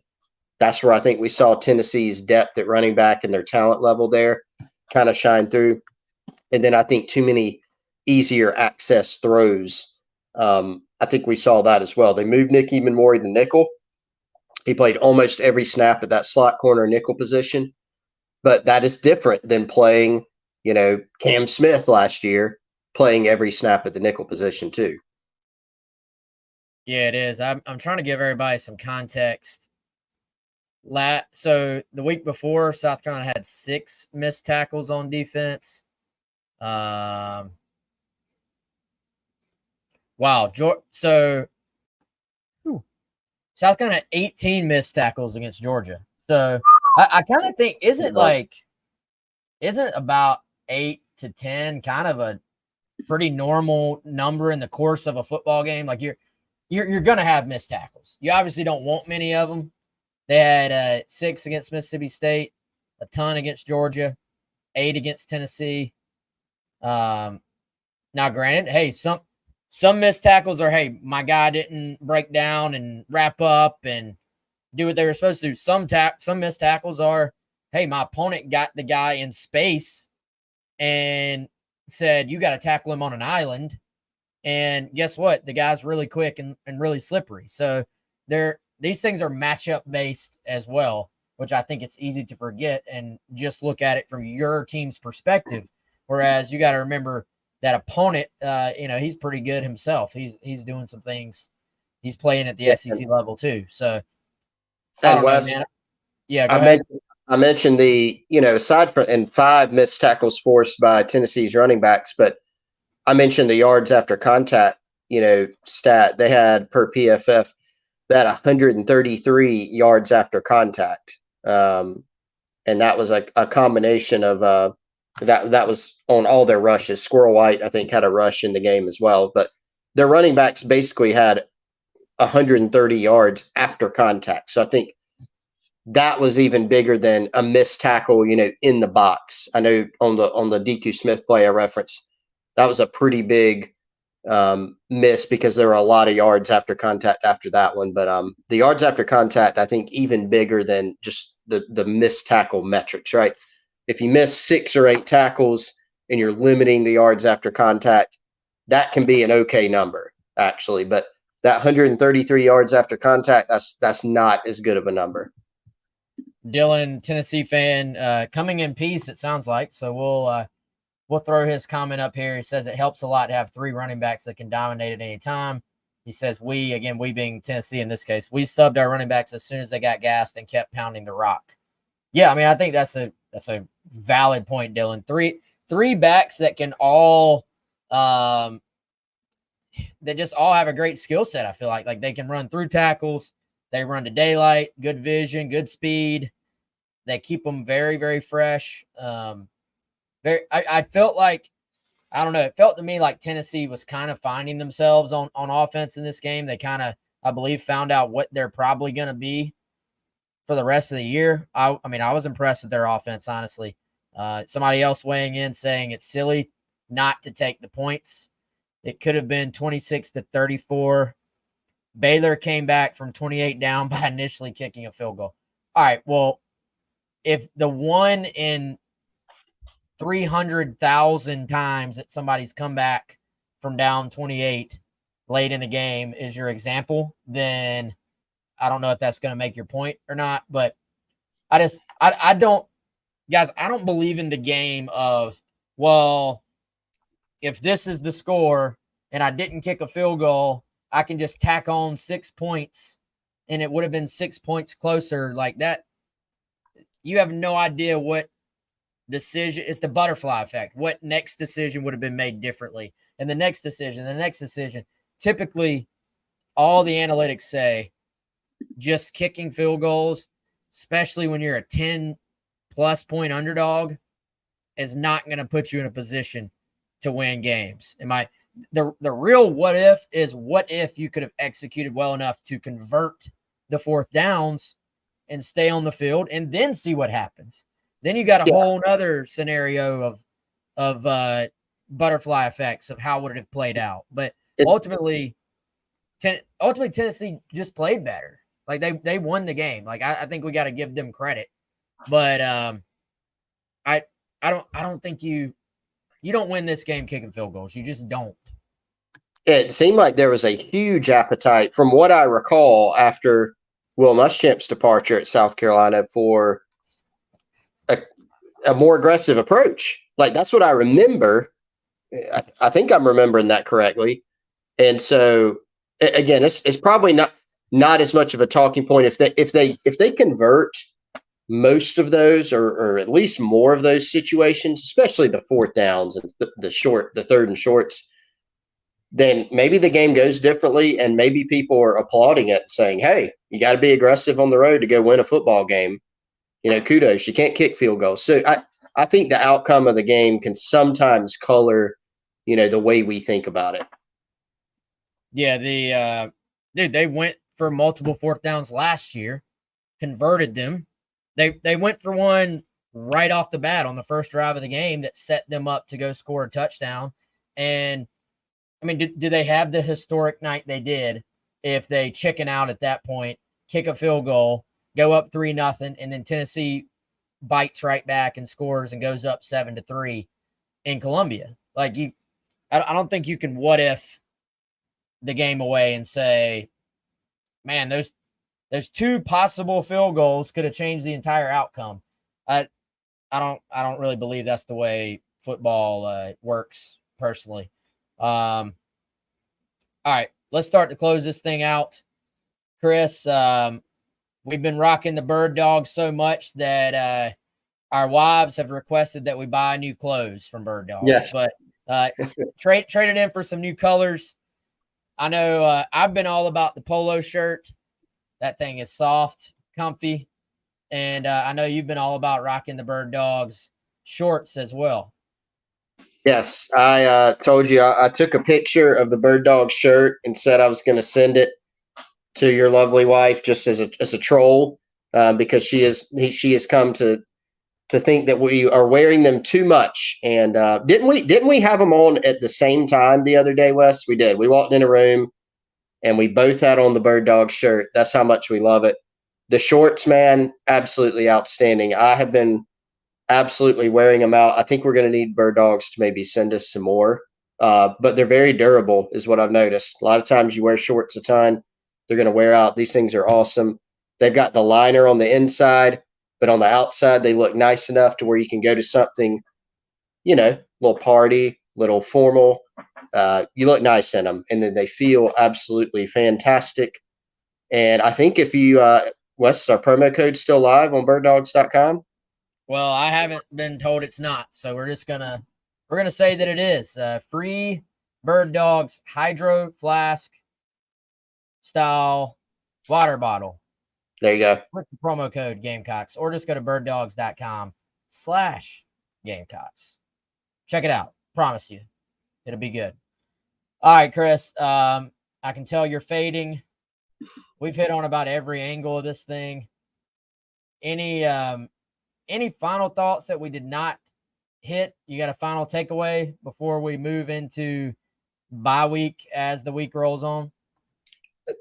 That's where I think we saw Tennessee's depth at running back and their talent level there kind of shine through. And then I think too many easier access throws. I think we saw that as well. They moved Nick Ebenmori to nickel. He played almost every snap at that slot corner nickel position. But that is different than playing, Cam Smith last year, playing every snap at the nickel position too. Yeah, it is. I'm trying to give everybody some context. So the week before, South Carolina had 6 missed tackles on defense. Wow. So South Carolina had 18 missed tackles against Georgia. So I kind of think, isn't about 8 to 10 kind of a pretty normal number in the course of a football game? Like you're going to have missed tackles. You obviously don't want many of them. They had 6 against Mississippi State, a ton against Georgia, 8 against Tennessee. Now, granted, hey, some missed tackles are, hey, my guy didn't break down and wrap up and do what they were supposed to do. Some missed tackles are, hey, my opponent got the guy in space and said, you got to tackle him on an island. And guess what? The guy's really quick and really slippery. So these things are matchup based as well, which I think it's easy to forget and just look at it from your team's perspective. Whereas you got to remember that opponent, he's pretty good himself. He's doing some things. He's playing at the SEC level too. So I don't know, man. Yeah, go ahead. I mentioned the, aside from, and 5 missed tackles forced by Tennessee's running backs, but I mentioned the yards after contact, stat they had per PFF, that 133 yards after contact. And that was a combination of that was on all their rushes. Squirrel White, I think, had a rush in the game as well. But their running backs basically had 130 yards after contact. So I think that was even bigger than a missed tackle, in the box. I know on the DQ Smith play I referenced, that was a pretty big miss because there were a lot of yards after contact after that one. But the yards after contact, I think, even bigger than just the missed tackle metrics, right? If you miss 6 or 8 tackles and you're limiting the yards after contact, that can be an okay number, actually. But that 133 yards after contact, that's not as good of a number. Dylan, Tennessee fan, coming in peace, it sounds like. So we'll throw his comment up here. He says it helps a lot to have 3 running backs that can dominate at any time. He says we being Tennessee in this case, we subbed our running backs as soon as they got gassed and kept pounding the rock. Yeah, I mean, I think that's a valid point, Dylan. Three backs that can all that just all have a great skill set. I feel like they can run through tackles, they run to daylight, good vision, good speed. They keep them very, very fresh. I felt like, I don't know, it felt to me like Tennessee was kind of finding themselves on offense in this game. They kind of, I believe, found out what they're probably going to be for the rest of the year. I mean, I was impressed with their offense, honestly. Somebody else weighing in saying it's silly not to take the points. It could have been 26-34. Baylor came back from 28 down by initially kicking a field goal. All right, well, if the 1 in 300,000 times that somebody's come back from down 28 late in the game is your example, then I don't know if that's going to make your point or not. But I don't, guys, I don't believe in the game of, well, if this is the score and I didn't kick a field goal, I can just tack on 6 points and it would have been 6 points closer like that. You have no idea what decision. It's the butterfly effect. What next decision would have been made differently? And the next decision. Typically, all the analytics say just kicking field goals, especially when you're a 10-plus point underdog, is not going to put you in a position to win games. The real what if is what if you could have executed well enough to convert the fourth downs and stay on the field and then see what happens. Then you got a whole other scenario of butterfly effects of how would it have played out. But ultimately Tennessee just played better. Like they won the game. Like I think we got to give them credit. But I don't think you don't win this game kicking field goals. You just don't. It seemed like there was a huge appetite, from what I recall, after Will Muschamp's departure at South Carolina for a more aggressive approach. Like, that's what I remember. I think I'm remembering that correctly. And so, again, it's probably not as much of a talking point if they convert most of those, or at least more of those situations, especially the fourth downs and the third and shorts. Then maybe the game goes differently, and maybe people are applauding it, saying, "Hey, you got to be aggressive on the road to go win a football game. Kudos. You can't kick field goals." So I think the outcome of the game can sometimes color, the way we think about it. Yeah, they went for multiple fourth downs last year, converted them. They went for one right off the bat on the first drive of the game that set them up to go score a touchdown. And I mean, do they have the historic night they did if they chicken out at that point, kick a field goal, go up 3-0, and then Tennessee bites right back and scores and goes up 7-3 in Columbia? Like, I don't think you can what if the game away and say, man, those two possible field goals could have changed the entire outcome. I don't really believe that's the way football works personally. All right, let's start to close this thing out. Chris, we've been rocking the Bird Dogs so much that our wives have requested that we buy new clothes from Bird Dogs. Yes. But trade it in for some new colors. I know I've been all about the polo shirt. That thing is soft, comfy. And I know you've been all about rocking the Bird Dogs shorts as well. Yes, I told you I took a picture of the Bird Dog shirt and said I was going to send it to your lovely wife just as a troll, because she has come to think that we are wearing them too much. And didn't we have them on at the same time the other day, Wes? We did. We walked in a room and we both had on the Bird Dog shirt. That's how much we love it. The shorts, man, absolutely outstanding. I have been absolutely wearing them out. I think we're going to need Bird Dogs to maybe send us some more. But they're very durable is what I've noticed. A lot of times you wear shorts a ton, they're going to wear out. These things are awesome. They've got the liner on the inside, but on the outside, they look nice enough to where you can go to something, little party, little formal. You look nice in them, and then they feel absolutely fantastic. And I think if you, Wes, is our promo code still live on birddogs.com? Well, I haven't been told it's not, so we're gonna say that it is. Free Bird Dogs Hydro Flask style water bottle. There you go. With the promo code Gamecocks, or just go to birddogs.com/Gamecocks. Check it out. Promise you, it'll be good. All right, Chris. I can tell you're fading. We've hit on about every angle of this thing. Any final thoughts that we did not hit? You got a final takeaway before we move into bye week as the week rolls on?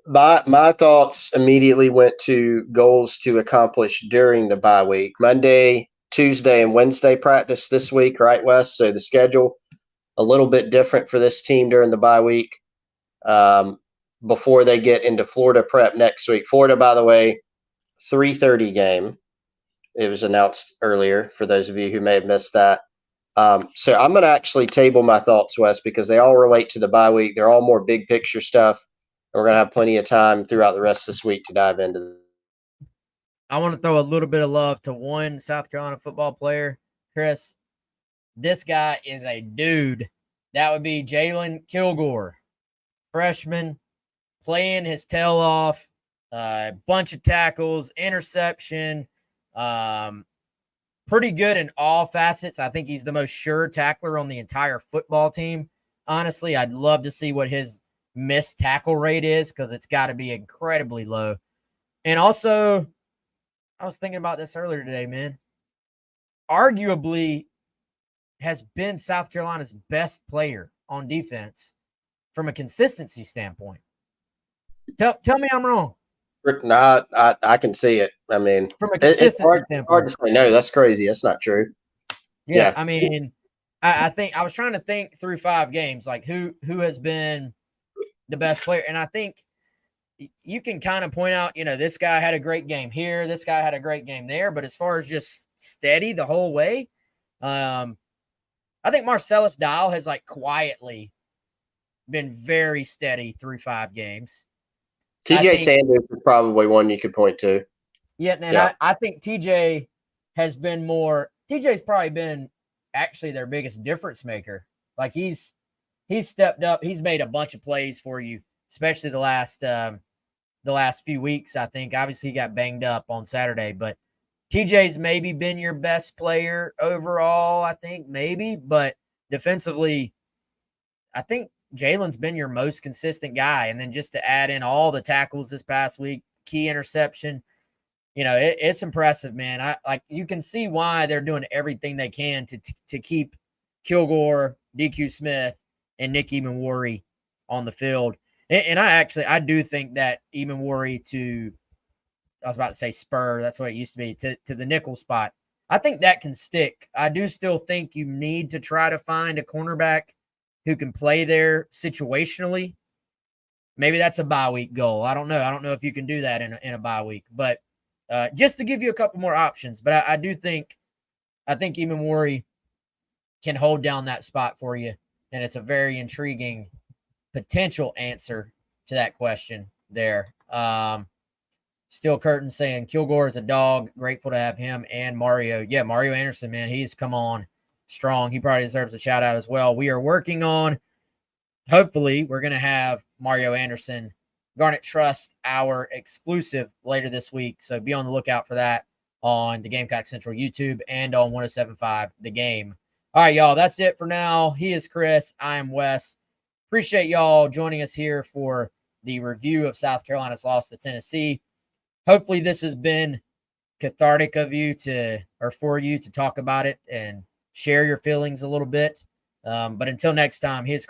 My thoughts immediately went to goals to accomplish during the bye week. Monday, Tuesday, and Wednesday practice this week, right, Wes? So the schedule a little bit different for this team during the bye week before they get into Florida prep next week. Florida, by the way, 3:30 game. It was announced earlier for those of you who may have missed that. So I'm going to actually table my thoughts, Wes, because they all relate to the bye week. They're all more big picture stuff. And we're going to have plenty of time throughout the rest of this week to dive into them. I want to throw a little bit of love to one South Carolina football player, Chris. This guy is a dude. That would be Jalen Kilgore, freshman, playing his tail off, bunch of tackles, interception, pretty good in all facets. I think he's the most sure tackler on the entire football team. Honestly, I'd love to see what his missed tackle rate is because it's got to be incredibly low. And also, I was thinking about this earlier today, man. Arguably has been South Carolina's best player on defense from a consistency standpoint. Tell me I'm wrong. No, I can see it. I mean, from a consistency standpoint. Hard to say no. That's crazy. That's not true. Yeah. I mean, I think I was trying to think through 5 games, like who has been the best player. And I think you can kind of point out, this guy had a great game here. This guy had a great game there. But as far as just steady the whole way, I think Marcellus Dial has quietly been very steady through 5 games. TJ Sanders is probably one you could point to. Yeah, and I think TJ has been more. TJ's probably been actually their biggest difference maker. He's stepped up. He's made a bunch of plays for you, especially the last few weeks. I think obviously he got banged up on Saturday, but TJ's maybe been your best player overall. I think maybe, but defensively, I think Jalen's been your most consistent guy. And then just to add in all the tackles this past week, key interception, it's impressive, man. You can see why they're doing everything they can to keep Kilgore, DQ Smith, and Nick Ebenworry on the field. And I do think that Ebenworry I was about to say spur, that's what it used to be, to the nickel spot. I think that can stick. I do still think you need to try to find a cornerback who can play there situationally. Maybe that's a bye week goal. I don't know. I don't know if you can do that in a bye week, but just to give you a couple more options. But I think Ebenworry can hold down that spot for you, and it's a very intriguing potential answer to that question there. Steel Curtain saying Kilgore is a dog. Grateful to have him and Mario. Yeah, Mario Anderson, man, he's come on strong. He probably deserves a shout out as well. We are working on, hopefully, we're going to have Mario Anderson Garnet Trust Hour exclusive later this week. So be on the lookout for that on the Gamecock Central YouTube and on 107.5 The Game. All right, y'all, that's it for now. He is Chris. I am Wes. Appreciate y'all joining us here for the review of South Carolina's loss to Tennessee. Hopefully this has been cathartic for you to talk about it and share your feelings a little bit. But until next time, here's